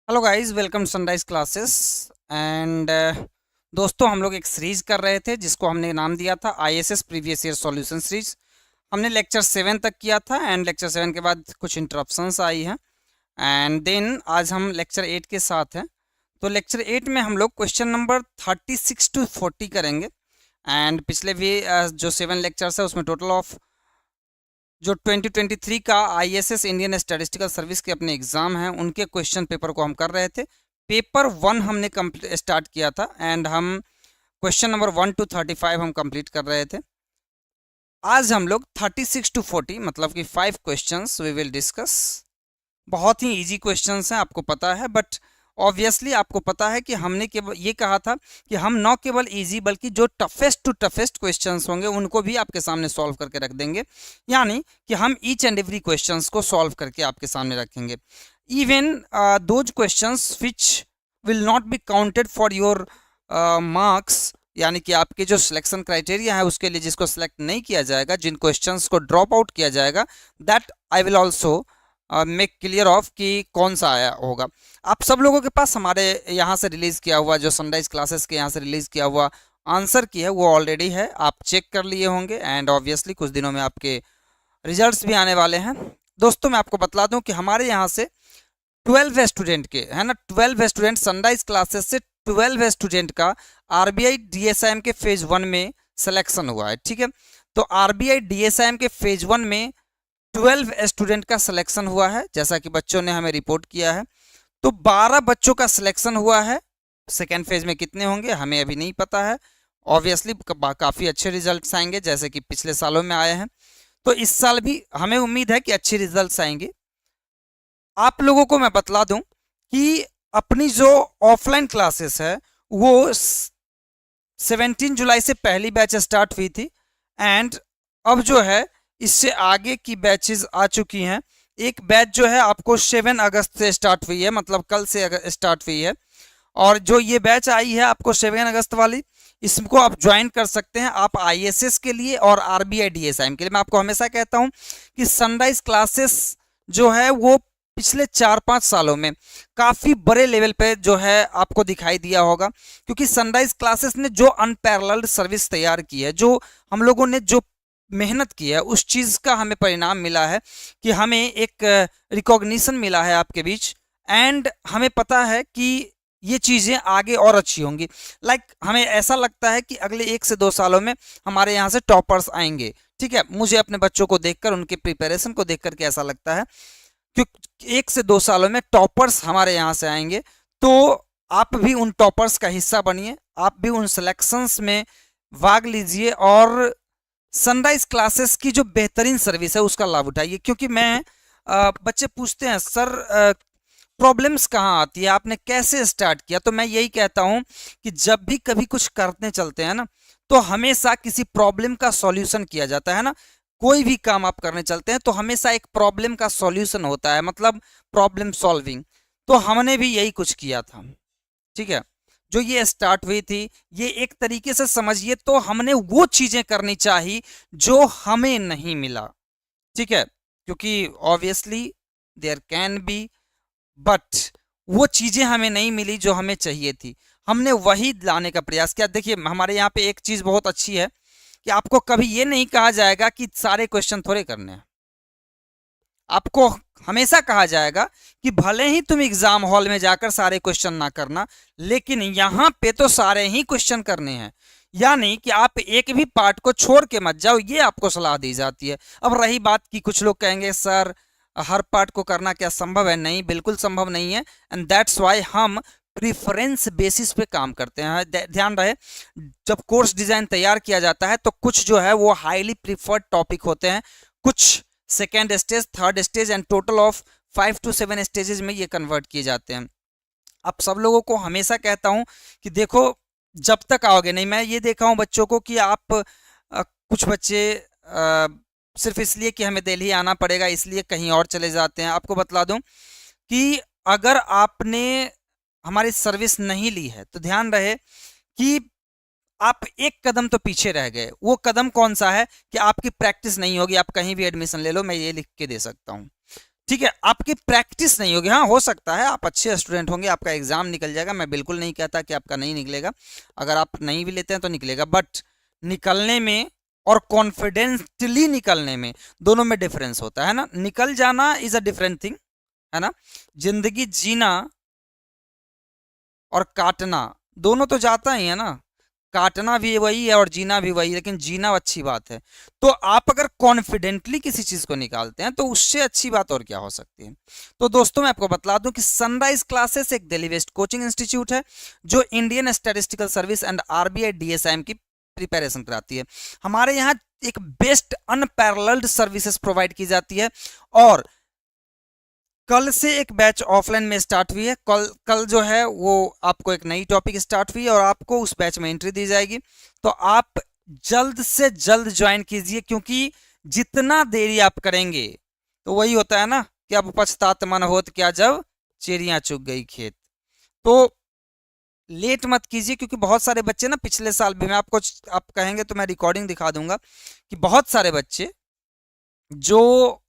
Hello guys, welcome sunrise classes. And दोस्तों, हम लोग एक सीरीज कर रहे थे जिसको हमने नाम दिया था ISS previous year solution series. हमने लेक्चर 7 तक किया था एंड लेक्चर 7 के बाद कुछ इंटरप्शंस आई हैं एंड देन आज हम लेक्चर 8 के साथ हैं। तो लेक्चर 8 में हम लोग क्वेश्चन नंबर 36 टू 40 करेंगे। एंड पिछले भी जो 7 लेक्चर्स है उसमें टोटल ऑफ जो 2023 का आईएसएस इंडियन स्टैटिस्टिकल सर्विस के अपने एग्ज़ाम हैं उनके क्वेश्चन पेपर को हम कर रहे थे। पेपर 1 हमने स्टार्ट किया था एंड हम क्वेश्चन नंबर 1 टू 35 हम कंप्लीट कर रहे थे। आज हम लोग 36 टू 40 मतलब कि 5 क्वेश्चंस वी विल डिस्कस। बहुत ही इजी क्वेश्चंस हैं, आपको पता है, बट ऑब्वियसली आपको पता है कि हमने केवल ये कहा था कि हम न केवल इजी बल्कि जो टफेस्ट टू टफेस्ट क्वेश्चंस होंगे उनको भी आपके सामने सॉल्व करके रख देंगे। यानी कि हम ईच एंड एवरी क्वेश्चंस को सॉल्व करके आपके सामने रखेंगे। Even those questions which will not be counted for your marks, यानी कि आपके जो सिलेक्शन क्राइटेरिया है उसके लिए जिसको सिलेक्ट नहीं किया जाएगा, जिन क्वेश्चंस को ड्रॉप आउट किया जाएगा, that I will also make clear of कि कौन सा आया होगा। आप सब लोगों के पास हमारे यहाँ से रिलीज़ किया हुआ जो सनराइज क्लासेस के यहाँ से रिलीज़ किया हुआ आंसर की है वो ऑलरेडी है, आप चेक कर लिए होंगे एंड ऑब्वियसली कुछ दिनों में आपके रिजल्ट्स भी आने वाले हैं। दोस्तों, मैं आपको बतला दूं कि हमारे यहाँ से 12 स्टूडेंट के है ना, 12 स्टूडेंट सनराइज क्लासेस से 12 स्टूडेंट का आरबीआई डीएसआईएम के फेज 1 में सिलेक्शन हुआ है। ठीक है, तो आरबीआई डीएसआईएम के फेज 1 में 12 स्टूडेंट का सिलेक्शन हुआ है, जैसा कि बच्चों ने हमें रिपोर्ट किया है। तो 12 बच्चों का सिलेक्शन हुआ है। सेकेंड फेज में कितने होंगे हमें अभी नहीं पता है। ऑब्वियसली काफ़ी अच्छे रिजल्ट्स आएंगे जैसे कि पिछले सालों में आए हैं, तो इस साल भी हमें उम्मीद है कि अच्छे रिजल्ट्स आएंगे। आप लोगों को मैं बतला दूं कि अपनी जो ऑफलाइन क्लासेस है वो 17 जुलाई से पहली बैच स्टार्ट हुई थी एंड अब जो है इससे आगे की बैचेस आ चुकी हैं। एक बैच जो है आपको 7 अगस्त से स्टार्ट हुई है, मतलब कल से स्टार्ट हुई है, और जो ये बैच आई है आपको 7 अगस्त वाली, इसको आप ज्वाइन कर सकते हैं आप आईएसएस के लिए और आरबीआई डीएसआईएम के लिए। मैं आपको हमेशा कहता हूं कि सनराइज क्लासेस जो है वो पिछले 4-5 सालों में काफ़ी बड़े लेवल पे जो है आपको दिखाई दिया होगा, क्योंकि सनराइज क्लासेस ने जो अनपैरेलल्ड सर्विस तैयार की है, जो हम लोगों ने जो मेहनत की है, उस चीज़ का हमें परिणाम मिला है कि हमें एक रिकॉग्निशन मिला है आपके बीच एंड हमें पता है कि ये चीज़ें आगे और अच्छी होंगी। हमें ऐसा लगता है कि अगले 1 से 2 सालों में हमारे यहाँ से टॉपर्स आएंगे। ठीक है, मुझे अपने बच्चों को देखकर, उनके प्रिपरेशन को देख करके ऐसा लगता है कि 1 से 2 सालों में टॉपर्स हमारे यहाँ से आएंगे। तो आप भी उन टॉपर्स का हिस्सा बनिए, आप भी उन सिलेक्शंस में भाग लीजिए और सनराइज क्लासेस की जो बेहतरीन सर्विस है उसका लाभ उठाइए। क्योंकि बच्चे पूछते हैं सर प्रॉब्लम्स कहाँ आती है, आपने कैसे स्टार्ट किया, तो मैं यही कहता हूँ कि जब भी कभी कुछ करने चलते हैं ना तो हमेशा किसी प्रॉब्लम का सॉल्यूशन किया जाता है ना। कोई भी काम आप करने चलते हैं तो हमेशा एक प्रॉब्लम का सॉल्यूशन होता है, मतलब प्रॉब्लम सॉल्विंग। तो हमने भी यही कुछ किया था। ठीक है, जो ये स्टार्ट हुई थी ये एक तरीके से समझिए तो हमने वो चीजें करनी चाहिए जो हमें नहीं मिला। ठीक है, क्योंकि obviously there can be, but वो चीजें हमें नहीं मिली जो हमें चाहिए थी, हमने वही लाने का प्रयास किया। देखिए, हमारे यहाँ पे एक चीज बहुत अच्छी है कि आपको कभी ये नहीं कहा जाएगा कि सारे क्वेश्चन थोड़े करने हैं। आपको हमेशा कहा जाएगा कि भले ही तुम एग्जाम हॉल में जाकर सारे क्वेश्चन ना करना, लेकिन यहाँ पे तो सारे ही क्वेश्चन करने हैं। यानी कि आप एक भी पार्ट को छोड़ के मत जाओ, ये आपको सलाह दी जाती है। अब रही बात कि कुछ लोग कहेंगे सर हर पार्ट को करना क्या संभव है? नहीं, बिल्कुल संभव नहीं है एंड दैट्स वाई हम प्रिफरेंस बेसिस पे काम करते हैं। ध्यान रहे, जब कोर्स डिजाइन तैयार किया जाता है तो कुछ जो है वो हाईली प्रिफर्ड टॉपिक होते हैं, कुछ second stage, third stage and total of 5 to 7 stages में ये कन्वर्ट किए जाते हैं। अब सब लोगों को हमेशा कहता हूं कि देखो, जब तक आओगे नहीं, मैं ये देखा हूं बच्चों को कि आप कुछ बच्चे सिर्फ इसलिए कि हमें दिल्ली आना पड़ेगा इसलिए कहीं और चले जाते हैं। आपको बतला दूं कि अगर आपने हमारी सर्विस नहीं ली है तो ध्यान रहे कि आप एक कदम तो पीछे रह गए। वो कदम कौन सा है? कि आपकी प्रैक्टिस नहीं होगी, आप कहीं भी एडमिशन ले लो, मैं ये लिख के दे सकता हूँ। ठीक है, आपकी प्रैक्टिस नहीं होगी। हाँ, हो सकता है आप अच्छे स्टूडेंट होंगे, आपका एग्जाम निकल जाएगा, मैं बिल्कुल नहीं कहता कि आपका नहीं निकलेगा, अगर आप नहीं भी लेते हैं तो निकलेगा, बट निकलने में और कॉन्फिडेंटली निकलने में दोनों में डिफरेंस होता है ना। निकल जाना इज अ डिफरेंट थिंग, है ना। जिंदगी जीना और काटना दोनों तो जाता ही है ना, काटना भी वही है और जीना भी वही है, लेकिन जीना अच्छी बात है। तो आप अगर कॉन्फिडेंटली किसी चीज को निकालते हैं तो उससे अच्छी बात और क्या हो सकती है। तो दोस्तों मैं आपको बता दूं कि सनराइज क्लासेस एक दिल्ली बेस्ड कोचिंग इंस्टीट्यूट है जो Indian statistical service and RBI DSIM की प्रिपरेशन कराती है। हमारे यहाँ एक बेस्ट अनपैरेलल्ड सर्विसेज प्रोवाइड की जाती है, और कल से एक बैच ऑफलाइन में स्टार्ट हुई है। कल जो है वो आपको एक नई टॉपिक स्टार्ट हुई है और आपको उस बैच में एंट्री दी जाएगी। तो आप जल्द से जल्द ज्वाइन कीजिए, क्योंकि जितना देरी आप करेंगे तो वही होता है ना कि अब पछतात मन होत क्या जब चिड़िया चुग गई खेत। तो लेट मत कीजिए, क्योंकि बहुत सारे बच्चे ना पिछले साल भी, मैं आपको, आप कहेंगे तो मैं रिकॉर्डिंग दिखा दूंगा कि बहुत सारे बच्चे जो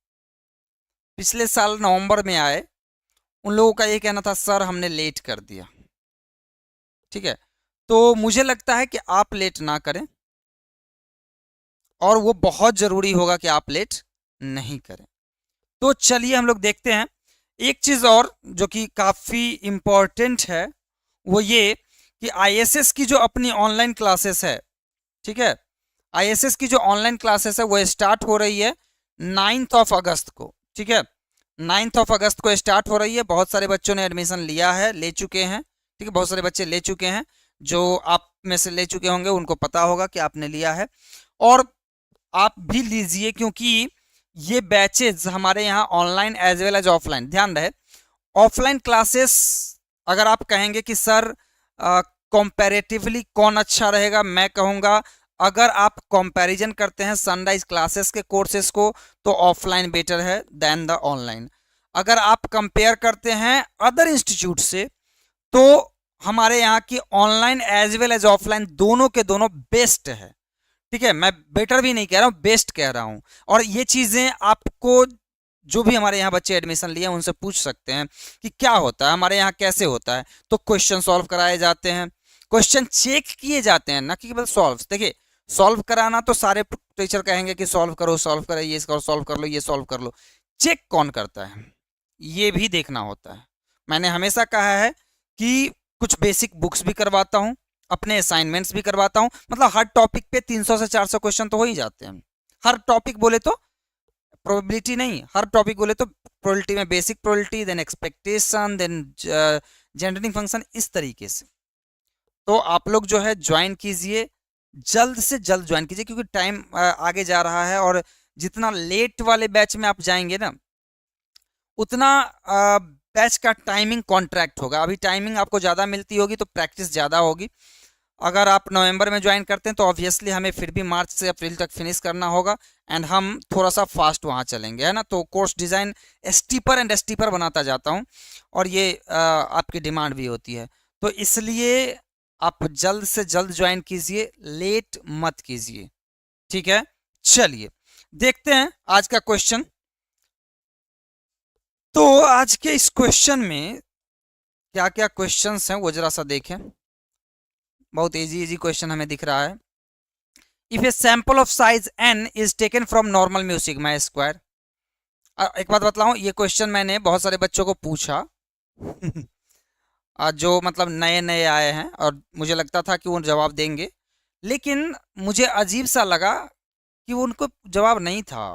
पिछले साल नवंबर में आए, उन लोगों का ये कहना था सर हमने लेट कर दिया। ठीक है, तो मुझे लगता है कि आप लेट ना करें, और वो बहुत ज़रूरी होगा कि आप लेट नहीं करें। तो चलिए हम लोग देखते हैं एक चीज़ और जो कि काफ़ी इम्पॉर्टेंट है, वो ये कि आईएसएस की जो अपनी ऑनलाइन क्लासेस है, ठीक है, आईएसएस की जो ऑनलाइन क्लासेस है वो स्टार्ट हो रही है 9 अगस्त को। ठीक है, 9 अगस्त को स्टार्ट हो रही है। बहुत सारे बच्चों ने एडमिशन लिया है, ले चुके हैं। ठीक है, बहुत सारे बच्चे ले चुके हैं, जो आप में से ले चुके होंगे उनको पता होगा कि आपने लिया है, और आप भी लीजिए, क्योंकि ये बैचेज हमारे यहाँ online as well as offline, ध्यान रहे ऑफलाइन क्लासेस, अगर आप कहेंगे कि सर कंपैरेटिवली कौन अच्छा रहेगा, मैं कहूँगा अगर आप कंपैरिजन करते हैं सनराइज क्लासेस के कोर्सेज को तो ऑफलाइन बेटर है देन द ऑनलाइन। अगर आप कंपेयर करते हैं अदर इंस्टीट्यूट से तो हमारे यहाँ की online as well as offline दोनों के दोनों बेस्ट है। ठीक है, मैं बेटर भी नहीं कह रहा हूँ, बेस्ट कह रहा हूँ। और ये चीज़ें आपको जो भी हमारे यहाँ बच्चे एडमिशन लिए उनसे पूछ सकते हैं कि क्या होता है हमारे यहाँ, कैसे होता है। तो क्वेश्चन सॉल्व कराए जाते हैं, क्वेश्चन चेक किए जाते हैं, ना कि केवल सॉल्व। देखिए सॉल्व कराना तो सारे टीचर कहेंगे कि सॉल्व करो, सॉल्व करो, ये करो, सॉल्व कर लो, ये सॉल्व कर लो। चेक कौन करता है ये भी देखना होता है। मैंने हमेशा कहा है कि कुछ बेसिक बुक्स भी करवाता हूँ, अपने असाइनमेंट्स भी करवाता हूँ, मतलब हर टॉपिक पे 300 से 400 क्वेश्चन तो हो ही जाते हैं। हर टॉपिक बोले तो प्रोबेबिलिटी नहीं, हर टॉपिक बोले तो प्रोबेबिलिटी में basic probability, then expectation, then generating function, इस तरीके से। तो आप लोग जो है ज्वाइन कीजिए, जल्द से जल्द ज्वाइन कीजिए, क्योंकि टाइम आगे जा रहा है, और जितना लेट वाले बैच में आप जाएंगे ना उतना बैच का टाइमिंग कॉन्ट्रैक्ट होगा। अभी टाइमिंग आपको ज़्यादा मिलती होगी तो प्रैक्टिस ज़्यादा होगी। अगर आप नवंबर में ज्वाइन करते हैं तो ऑब्वियसली हमें फिर भी मार्च से अप्रैल तक फिनिश करना होगा, एंड हम थोड़ा सा फास्ट वहाँ चलेंगे, है ना। तो course design steeper and steeper बनाता जाता हूँ, और ये आपकी डिमांड भी होती है, तो इसलिए आप जल्द से जल्द ज्वाइन कीजिए, लेट मत कीजिए। ठीक है, चलिए देखते हैं आज का क्वेश्चन। तो आज के इस क्वेश्चन में क्या क्या क्वेश्चंस हैं वो जरा सा देखें। बहुत इजी क्वेश्चन हमें दिख रहा है। If a sample of size n is taken from normal mu sigma square. एक बात बतलाऊं, ये क्वेश्चन मैंने बहुत सारे बच्चों को पूछा जो मतलब नए नए आए हैं, और मुझे लगता था कि वो जवाब देंगे, लेकिन मुझे अजीब सा लगा कि वो उनको जवाब नहीं था।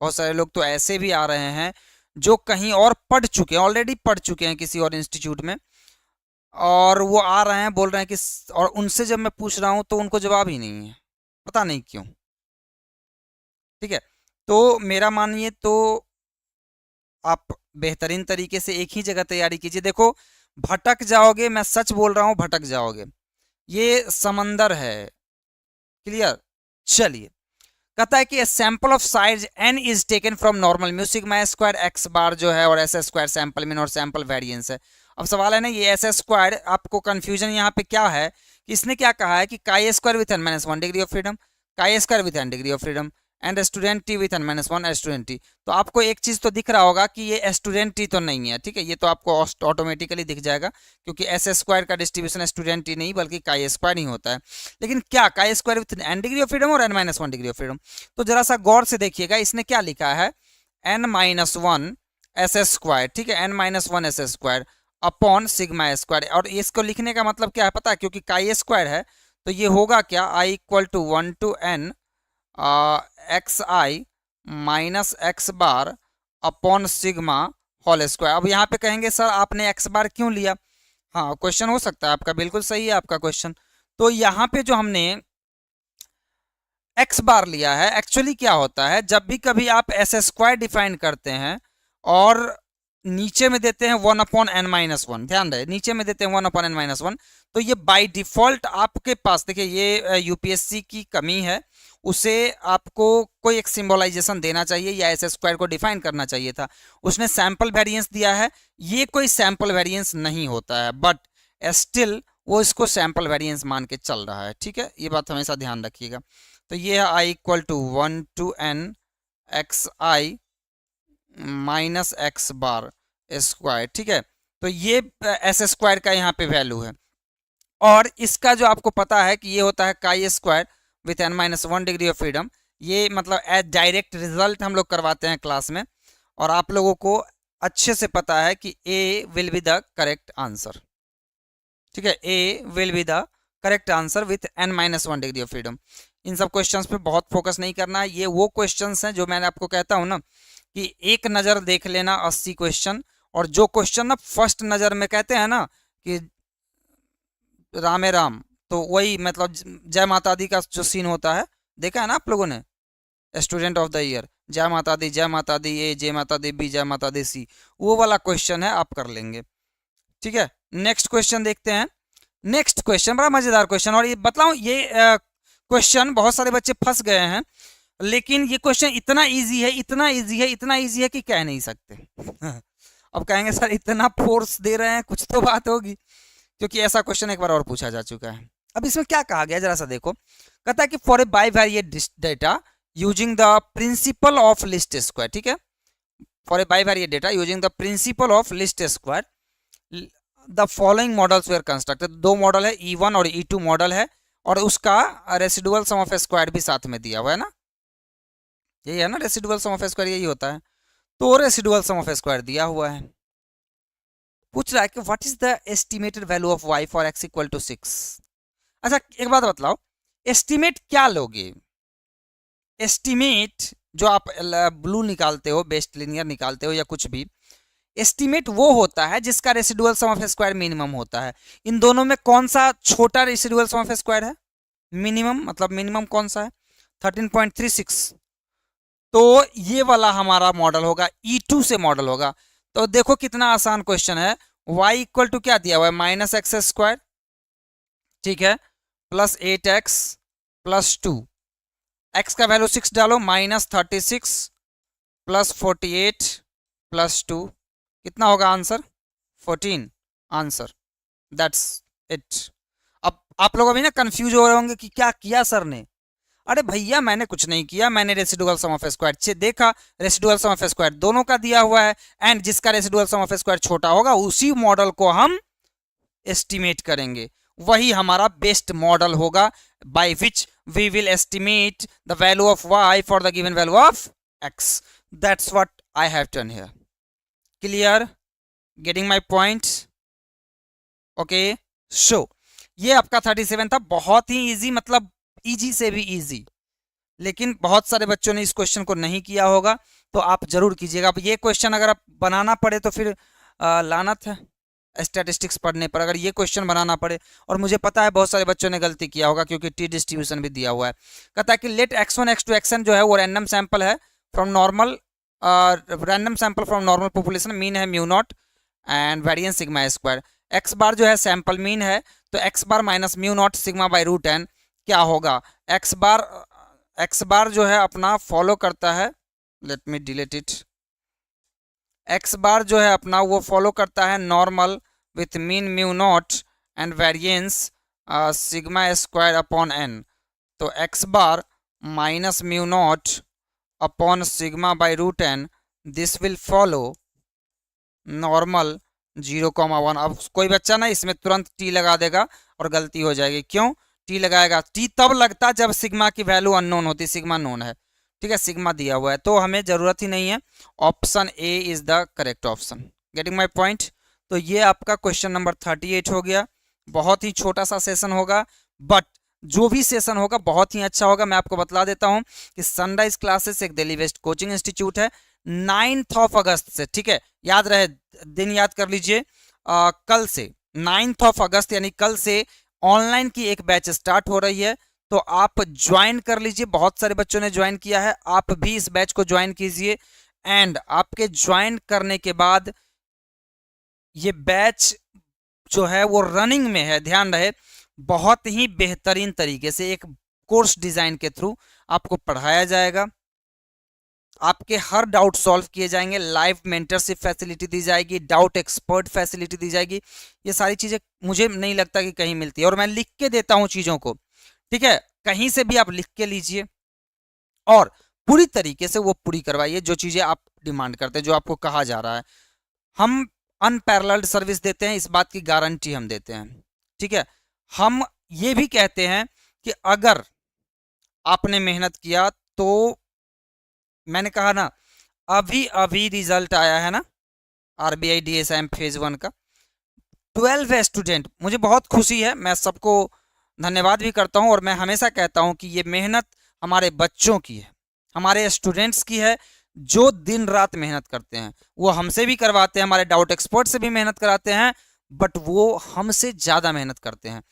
बहुत सारे लोग तो ऐसे भी आ रहे हैं जो कहीं और पढ़ चुके हैं, ऑलरेडी पढ़ चुके हैं किसी और इंस्टीट्यूट में, और वो आ रहे हैं बोल रहे हैं कि, और उनसे जब मैं पूछ रहा हूँ तो उनको जवाब ही नहीं है, पता नहीं क्यों। ठीक है, तो मेरा मानिए तो आप बेहतरीन तरीके से एक ही जगह तैयारी कीजिए। देखो भटक जाओगे, मैं सच बोल रहा हूँ, भटक जाओगे, ये समंदर है। क्लियर, चलिए कहता है कि sample of size n is taken from normal mu sigma square x बार जो है, और एस स्क्वायर सैंपल मीन और सैंपल वेरिएंस है। अब सवाल है ना, ये एस स्क्वायर, आपको कंफ्यूजन यहाँ पे क्या है कि इसने क्या कहा है कि chi square with n minus 1 degree of freedom, chi square with n degree of freedom, and student T with n-1 student T. तो आपको एक चीज़ तो दिख रहा होगा कि ये स्टूडेंट टी तो नहीं है, ठीक है, ये तो आपको ऑटोमेटिकली दिख जाएगा क्योंकि एस स्क्वायर का डिस्ट्रीब्यूशन स्टूडेंट टी नहीं बल्कि काई स्क्वायर ही होता है। लेकिन क्या chi square with n degree of freedom और n-1 डिग्री ऑफ फ्रीडम? तो जरा सा गौर से देखिएगा, इसने क्या लिखा है, n-1 एस स्क्वायर, ठीक है, n-1 S square upon sigma square. और इसको लिखने का मतलब क्या है पता है, क्योंकि काई स्क्वायर है तो ये होगा क्या, i equal to 1 to n x i minus x bar upon sigma whole square. अब यहाँ पे कहेंगे सर आपने एक्स बार क्यों लिया? हाँ, क्वेश्चन हो सकता है आपका, बिल्कुल सही है आपका क्वेश्चन। तो यहाँ पे जो हमने एक्स बार लिया है, एक्चुअली क्या होता है, जब भी कभी आप एस स्क्वायर डिफाइन करते हैं और नीचे में देते हैं 1/n-1, ध्यान रहे नीचे में देते हैं 1/n-1, तो ये बाय डिफॉल्ट आपके पास, देखिए ये यूपीएससी की कमी है, उसे आपको कोई एक सिंबलाइजेशन देना चाहिए या एस स्क्वायर को डिफाइन करना चाहिए था। उसने सैंपल वेरिएंस दिया है, ये कोई सैंपल वेरिएंस नहीं होता है, बट स्टिल वो इसको सैंपल वेरिएंस मान के चल रहा है, ठीक है, ये बात हमेशा ध्यान रखिएगा। तो ये है i equal to 1 to n x i minus x bar square, ठीक है। तो ये एस स्क्वायर का यहाँ पे वैल्यू है, और इसका जो आपको पता है कि ये होता है chi square with n-1 degree of freedom. ये मतलब एज डायरेक्ट रिजल्ट हम लोग करवाते हैं क्लास में, और आप लोगों को अच्छे से पता है कि A will be the correct answer, ठीक है, A will be the correct answer with n-1 degree of freedom. इन सब क्वेश्चंस पे बहुत फोकस नहीं करना है, ये वो क्वेश्चंस हैं जो मैंने आपको कहता हूँ ना कि एक नज़र देख लेना 80 क्वेश्चन, और जो क्वेश्चन ना फर्स्ट नज़र में कहते हैं ना कि रामे राम, तो वही मतलब जय माता दी का जो सीन होता है, देखा है ना आप लोगों ने, स्टूडेंट ऑफ द ईयर, जय माता दी ए, जय माता दी बी, जय माता दी सी, वो वाला क्वेश्चन है, आप कर लेंगे, ठीक है। नेक्स्ट क्वेश्चन देखते हैं। नेक्स्ट क्वेश्चन बड़ा मजेदार क्वेश्चन, और ये बताऊं ये क्वेश्चन बहुत सारे बच्चे फंस गए हैं, लेकिन ये क्वेश्चन इतना इजी है, इतना इजी है, इतना इजी है कि कह नहीं सकते। अब कहेंगे सर इतना फोर्स दे रहे हैं, कुछ तो बात होगी, क्योंकि ऐसा क्वेश्चन एक बार और पूछा जा चुका है। अब इसमें क्या कहा गया जरा सा देखो, कहता है कि for a bivariate data using the principle of least square, ठीक है, for a bivariate data using the principle of least square the following models were constructed. दो मॉडल है, E1 और E2 मॉडल है, और उसका रेसिडुअल सम ऑफ स्क्वायर भी साथ में दिया हुआ है ना, यही है ना रेसिडुअल सम ऑफ स्क्वायर, यही होता है। तो रेसिडुअल सम ऑफ स्क्वायर दिया हुआ है, पूछ रहा है कि what is the estimated value of y for x equal to 6। अच्छा एक बात बतलाओ, एस्टिमेट क्या लोगे? एस्टिमेट जो आप ब्लू निकालते हो, बेस्ट लीनियर निकालते हो या कुछ भी, एस्टिमेट वो होता है जिसका residual sum of square minimum होता है। इन दोनों में कौन सा छोटा रेसिडुअल सम ऑफ स्क्वायर है? मिनिमम, मतलब मिनिमम कौन सा है? 13.36। तो ये वाला हमारा मॉडल होगा, E2 से मॉडल होगा। तो देखो कितना आसान क्वेश्चन है, y इक्वल टू क्या दिया हुआ है, माइनस एक्स स्क्वायर, ठीक है, प्लस 8x प्लस 2, x का वैल्यू 6 डालो, माइनस 36 प्लस 48 प्लस 2, कितना होगा आंसर? 14 answer, that's it. अब आप लोग अभी ना कंफ्यूज हो रहे होंगे कि क्या किया सर ने। अरे भैया मैंने कुछ नहीं किया, मैंने रेसिडुअल सम ऑफ स्क्वायर देखा, रेसिडुअल सम ऑफ स्क्वायर दोनों का दिया हुआ है, एंड जिसका रेसिडुअल सम ऑफ स्क्वायर छोटा होगा उसी मॉडल को हम एस्टिमेट करेंगे, वही हमारा बेस्ट मॉडल होगा, by which we will estimate the value of y for the given value of x। That's what I have done here. Clear? Getting my point? Okay, so ये आपका 37 था, बहुत ही इजी, मतलब easy से भी easy, लेकिन बहुत सारे बच्चों ने इस क्वेश्चन को नहीं किया होगा, तो आप जरूर कीजिएगा। अब ये क्वेश्चन अगर आप बनाना पड़े तो फिर लानत है स्टैटिस्टिक्स पढ़ने पर, अगर ये क्वेश्चन बनाना पड़े। और मुझे पता है बहुत सारे बच्चों ने गलती किया होगा, क्योंकि टी डिस्ट्रीब्यूशन भी दिया हुआ है। कहता है कि लेट x1 x2 xn जो है वो रैंडम सैंपल है from normal, random sample from normal population, mean है mu naught and variance sigma square. X bar जो है सैंपल मीन है, तो x bar minus mu naught sigma by root n क्या होगा? एक्स बार जो है अपना फॉलो करता है, let me delete it, x bar जो है अपना वो फॉलो करता है normal with mean mu naught and variance sigma square upon n. तो x bar minus mu naught upon sigma by root n, this will follow normal 0,1। अब कोई बच्चा ना इसमें तुरंत टी लगा देगा और गलती हो जाएगी। क्यों टी लगाएगा? टी तब लगता जब सिग्मा की वैल्यू अननोन होती, सिग्मा नोन है, ठीक है, सिग्मा दिया हुआ है, तो हमें ज़रूरत ही नहीं है। Option A is the correct option. Getting my point? तो ये आपका क्वेश्चन नंबर 38 हो गया। बहुत ही छोटा सा सेशन होगा, बट जो भी सेशन होगा बहुत ही अच्छा होगा। मैं आपको बतला देता हूँ कि सनराइज क्लासेस एक दिल्ली वेस्ट कोचिंग इंस्टीट्यूट है, 9 अगस्त से, ठीक है, याद रहे, दिन याद कर लीजिए, कल से 9 अगस्त यानी कल से ऑनलाइन की एक बैच स्टार्ट हो रही है, तो आप ज्वाइन कर लीजिए। बहुत सारे बच्चों ने ज्वाइन किया है, आप भी इस बैच को ज्वाइन कीजिए। एंड आपके ज्वाइन करने के बाद ये बैच जो है वो रनिंग में है, ध्यान रहे, बहुत ही बेहतरीन तरीके से एक कोर्स डिजाइन के थ्रू आपको पढ़ाया जाएगा, आपके हर डाउट सॉल्व किए जाएंगे, लाइव मेंटरशिप फैसिलिटी दी जाएगी, डाउट एक्सपर्ट फैसिलिटी दी जाएगी। ये सारी चीज़ें मुझे नहीं लगता कि कहीं मिलती है, और मैं लिख के देता हूँ चीज़ों को, ठीक है, कहीं से भी आप लिख के लीजिए और पूरी तरीके से वो पूरी करवाइए जो चीज़ें आप डिमांड करते हैं, जो आपको कहा जा रहा है। हम अनपैरेलल्ड सर्विस देते हैं, इस बात की गारंटी हम देते हैं, ठीक है। हम ये भी कहते हैं कि अगर आपने मेहनत किया तो, मैंने कहा ना, अभी अभी रिजल्ट आया है ना आरबीआई डीएसआईएम फेज 1 का, 12 स्टूडेंट, मुझे बहुत खुशी है, मैं सबको धन्यवाद भी करता हूं, और मैं हमेशा कहता हूं कि ये मेहनत हमारे बच्चों की है, हमारे स्टूडेंट्स की है, जो दिन रात मेहनत करते हैं। वो हमसे भी करवाते हैं, हमारे डाउट एक्सपर्ट से भी मेहनत कराते हैं, बट वो हमसे ज़्यादा मेहनत करते हैं।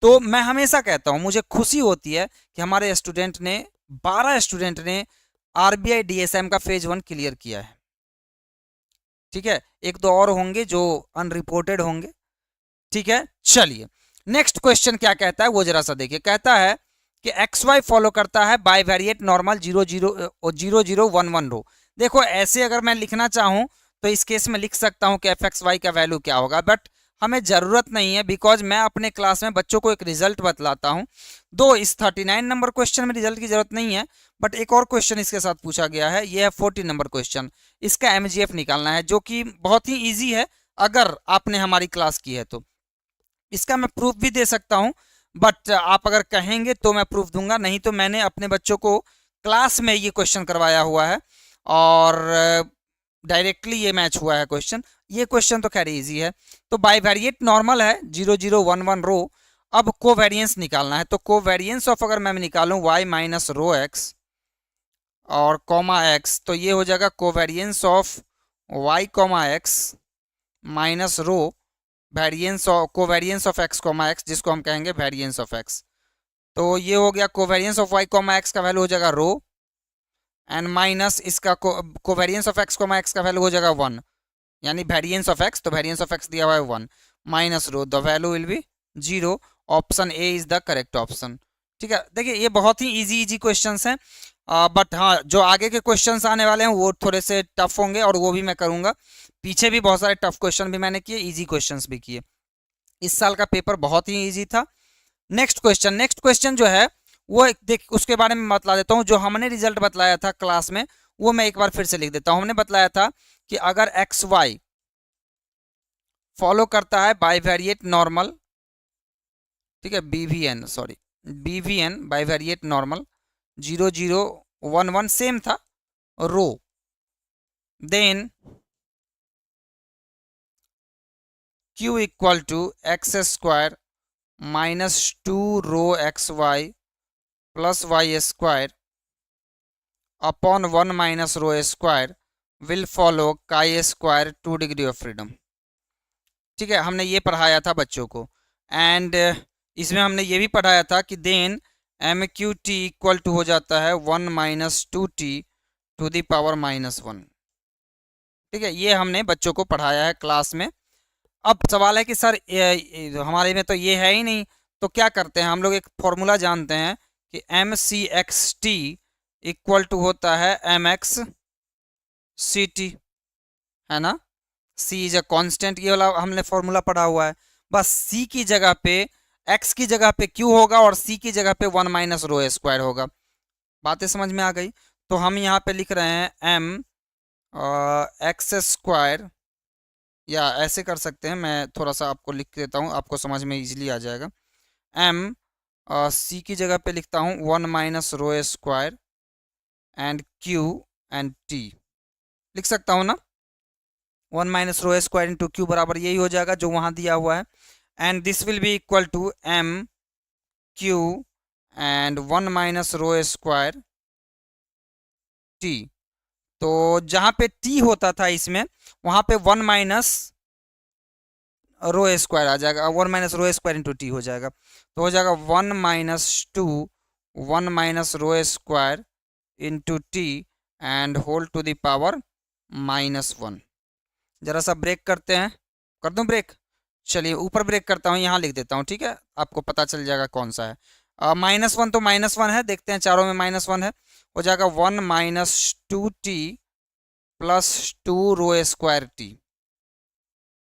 तो मैं हमेशा कहता हूँ, मुझे खुशी होती है कि हमारे स्टूडेंट ने, 12 स्टूडेंट ने आरबीआई डीएसएम का फेज 1 क्लियर किया है, ठीक है, एक दो और होंगे जो अनरिपोर्टेड होंगे, ठीक है। चलिए नेक्स्ट क्वेश्चन क्या कहता है वो जरा सा देखिए। कहता है कि एक्स वाई फॉलो करता है बाई वेरिएट नॉर्मल 0,0,1,1 रो। देखो ऐसे अगर मैं लिखना चाहूं तो इस केस में लिख सकता हूं कि एफ एक्स वाई का वैल्यू क्या होगा, बट हमें ज़रूरत नहीं है, बिकॉज मैं अपने क्लास में बच्चों को एक रिजल्ट बतलाता हूं। दो इस 39 नंबर क्वेश्चन में रिजल्ट की जरूरत नहीं है, बट एक और क्वेश्चन इसके साथ पूछा गया है, ये है 40 नंबर क्वेश्चन। इसका एमजीएफ निकालना है, जो कि बहुत ही ईजी है अगर आपने हमारी क्लास की है तो। इसका मैं प्रूफ भी दे सकता हूं, बट आप अगर कहेंगे तो मैं प्रूफ दूंगा, नहीं तो मैंने अपने बच्चों को क्लास में ये क्वेश्चन करवाया हुआ है और डायरेक्टली ये मैच हुआ है क्वेश्चन। ये क्वेश्चन तो खैर इजी है। तो बाई वेरिएट नॉर्मल है 0,0,1,1 रो। अब कोवेरिएंस निकालना है, तो कोवेरिएंस ऑफ अगर मैं निकालूं y माइनस रो एक्स और कॉमा एक्स, तो ये हो जाएगा covariance of y comma x minus rho variance of covariance of x comma x, जिसको हम कहेंगे वेरिएंस ऑफ एक्स। तो ये हो गया covariance of y comma x का वैल्यू हो जाएगा रो, एंड माइनस इसका covariance of x comma x का वैल्यू हो जाएगा 1, यानी वेरिएंस ऑफ एक्स, तो वेरिएंस ऑफ एक्स दिया हुआ है 1 minus row, the value will be 0। Option A is the correct option, ठीक है। देखिए ये बहुत ही इजी क्वेश्चंस हैं, बट हाँ जो आगे के क्वेश्चंस आने वाले हैं वो थोड़े से टफ होंगे, और वो भी मैं करूँगा। पीछे भी बहुत सारे टफ क्वेश्चन भी मैंने किए, इजी क्वेश्चंस भी किए। इस साल का पेपर बहुत ही ईजी था। नेक्स्ट क्वेश्चन जो है वो देख, उसके बारे में बतला देता हूँ। जो हमने रिजल्ट बतलाया था क्लास में वो मैं एक बार फिर से लिख देता हूँ। हमने बतलाया था कि अगर एक्स वाई फॉलो करता है बाई वेरिएट नॉर्मल, ठीक है, BVN bivariate normal 0,0,1,1 same था rho, then Q equal to x square minus 2 rho x y plus y square upon 1 minus rho square will follow chi square 2 degree of freedom, ठीक है। हमने ये पढ़ाया था बच्चों को, एंड इसमें हमने ये भी पढ़ाया था कि then M Q T equal to हो जाता है 1 minus 2t to the power -1, ठीक है। ये हमने बच्चों को पढ़ाया है क्लास में। अब सवाल है कि सर हमारे में तो ये है ही नहीं, तो क्या करते हैं हम लोग, एक फॉर्मूला जानते हैं कि M C X T equal to होता है एम एक्स सी टी, है ना। सी इज अ कांस्टेंट, ये वाला हमने फॉर्मूला पढ़ा हुआ है। बस सी की जगह पे एक्स की जगह पे क्यू होगा और सी की जगह पे 1 माइनस रो स्क्वायर होगा। बातें समझ में आ गई। तो हम यहाँ पे लिख रहे हैं m एक्स स्क्वायर, या ऐसे कर सकते हैं, मैं थोड़ा सा आपको लिख देता हूँ, आपको समझ में इजीली आ जाएगा। m c की जगह पे लिखता हूँ 1 minus rho square and q and t, लिख सकता हूँ ना। 1 minus rho square into Q बराबर यही हो जाएगा जो वहाँ दिया हुआ है, and this will be equal to m q and 1 minus rho square t। तो जहाँ पे t होता था इसमें, वहाँ पे 1 माइनस रो स्क्वायर आ जाएगा, 1 minus rho square into T हो जाएगा, तो हो जाएगा 1 minus 2 1 minus rho square into T and whole to the power -1। जरा सा ब्रेक करते हैं, कर दूं ब्रेक? चलिए ऊपर ब्रेक करता हूँ, यहाँ लिख देता हूँ, ठीक है, आपको पता चल जाएगा कौन सा है। -1 तो -1 है, देखते हैं चारों में -1 है, हो जाएगा 1 minus 2t plus 2 rho square T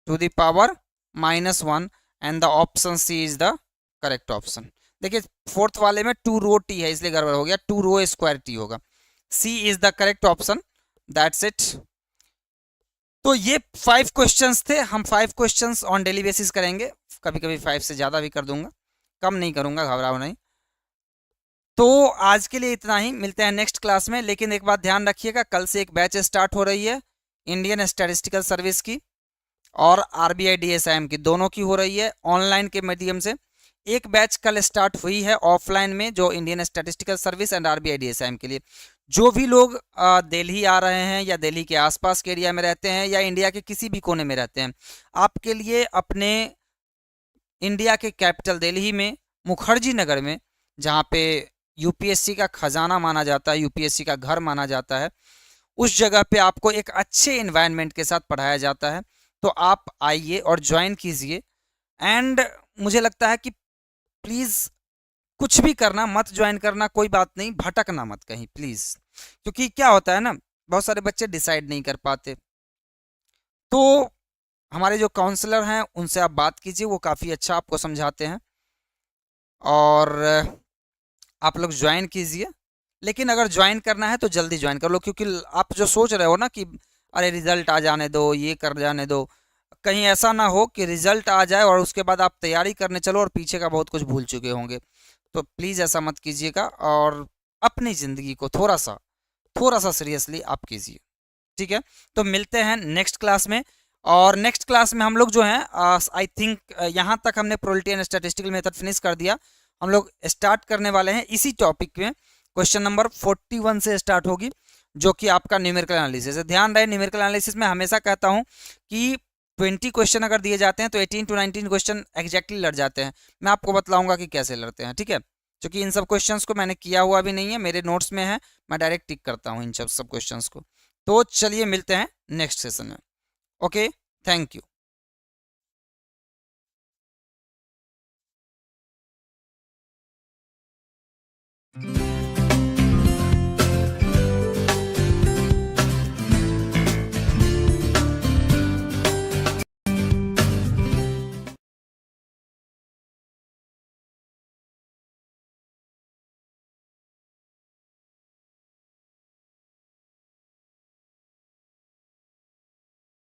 to the power -1, and the option C is the correct option. देखिए फोर्थ वाले में 2 रो टी है इसलिए गड़बड़ हो गया, 2 रो स्क्वायर टी होगा, C is the correct option, that's it. तो ये 5 क्वेश्चंस थे, हम 5 क्वेश्चंस ऑन डेली बेसिस करेंगे, कभी कभी 5 से ज़्यादा भी कर दूंगा, कम नहीं करूंगा, घबराओ नहीं। तो आज के लिए इतना ही, मिलते हैं नेक्स्ट क्लास में। लेकिन एक बात ध्यान रखिएगा, कल से एक बैच स्टार्ट हो रही है इंडियन स्टैटिस्टिकल सर्विस की और आरबीआई डीएसआईएम की, दोनों की हो रही है ऑनलाइन के माध्यम से। एक बैच कल स्टार्ट हुई है ऑफलाइन में, जो Indian statistical service and RBI DSIM के लिए। जो भी लोग दिल्ली आ रहे हैं या दिल्ली के आसपास के एरिया में रहते हैं या इंडिया के किसी भी कोने में रहते हैं, आपके लिए अपने इंडिया के कैपिटल दिल्ली में मुखर्जी नगर में, जहाँ पे यूपीएससी का खजाना माना जाता है, यूपीएससी का घर माना जाता है, उस जगह पे आपको एक अच्छे इन्वायरमेंट के साथ पढ़ाया जाता है। तो आप आइए और ज्वाइन कीजिए। एंड मुझे लगता है कि प्लीज़ कुछ भी करना मत ज्वाइन करना, कोई बात नहीं, भटकना मत कहीं प्लीज़, क्योंकि क्या होता है ना, बहुत सारे बच्चे डिसाइड नहीं कर पाते। तो हमारे जो काउंसलर हैं उनसे आप बात कीजिए, वो काफ़ी अच्छा आपको समझाते हैं, और आप लोग ज्वाइन कीजिए। लेकिन अगर ज्वाइन करना है तो जल्दी ज्वाइन कर लो, क्योंकि आप जो सोच रहे हो ना कि अरे रिजल्ट आ जाने दो, ये कर जाने दो, कहीं ऐसा ना हो कि रिजल्ट आ जाए और उसके बाद आप तैयारी करने चलो और पीछे का बहुत कुछ भूल चुके होंगे। तो प्लीज़ ऐसा मत कीजिएगा, और अपनी ज़िंदगी को थोड़ा सा सीरियसली आप कीजिए, ठीक है। तो मिलते हैं नेक्स्ट क्लास में, और नेक्स्ट क्लास में हम लोग जो हैं आई थिंक यहाँ तक हमने probability and statistical method finish कर दिया। हम लोग स्टार्ट करने वाले हैं इसी टॉपिक में, क्वेश्चन नंबर 41 से स्टार्ट होगी, जो कि आपका न्यूमेरिकल एनालिसिस है। ध्यान रहे, न्यूमेरिकल एनालिसिस में हमेशा कहता हूँ कि 20 क्वेश्चन अगर दिए जाते हैं तो 18 to 19 क्वेश्चन एग्जैक्टली लड़ जाते हैं। मैं आपको बतलाऊंगा कि कैसे लड़ते हैं, ठीक है, क्योंकि इन सब क्वेश्चंस को मैंने किया हुआ भी नहीं है, मेरे नोट्स में है, मैं डायरेक्ट टिक करता हूँ इन सब क्वेश्चंस को। तो चलिए मिलते हैं नेक्स्ट सेशन में। Okay, thank you.